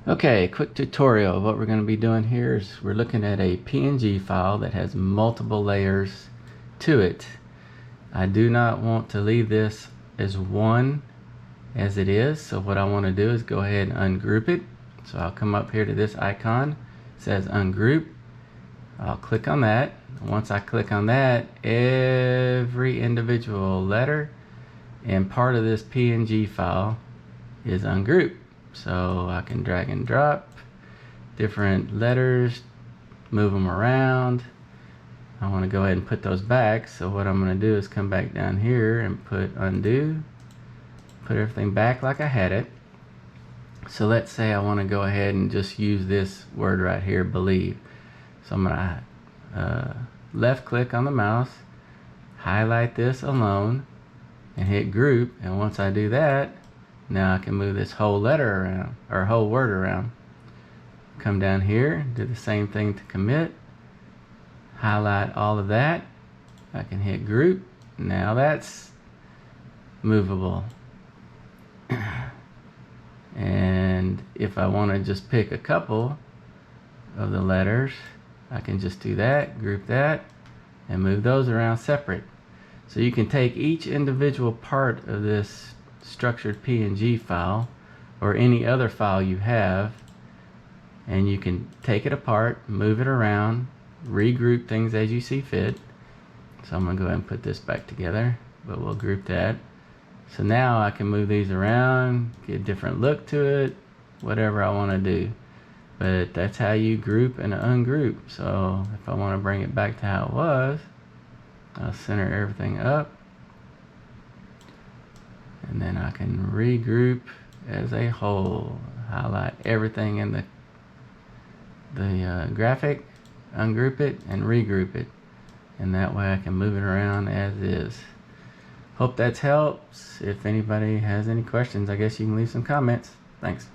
Okay, quick tutorial. What we're going to be doing here is we're looking at a PNG file that has multiple layers to it. I do not want to leave this as one as it is, so what I want to do is go ahead and ungroup it. So I'll come up here to this icon, it says ungroup. I'll click on that. Once I click on that, every individual letter and part of this PNG file is ungrouped. So I can drag and drop different letters, move them around. I want to go ahead and put those back, so what I'm going to do is come back down here and put undo, put everything back like I had it. So let's say I want to go ahead and just use this word right here, believe. So I'm going to left click on the mouse, highlight this alone, and hit group. And once I do that, now I can move this whole letter around, or whole word around. Come down here, do the same thing to commit, highlight all of that. I can hit group. Now that's movable. And if I want to just pick a couple of the letters, I can just do that, group that, and move those around separate. So you can take each individual part of this structured PNG file or any other file you have, and you can take it apart, move it around, regroup things as you see fit. So I'm going to go ahead and put this back together, but we'll group that. So now I can move these around, get a different look to it, whatever I want to do. But that's how you group and ungroup. So if I want to bring it back to how it was, I'll center everything up, and then I can regroup as a whole, highlight everything in the graphic, ungroup it and regroup it, and that way I can move it around as is. Hope that helps. If anybody has any questions, I guess you can leave some comments. Thanks.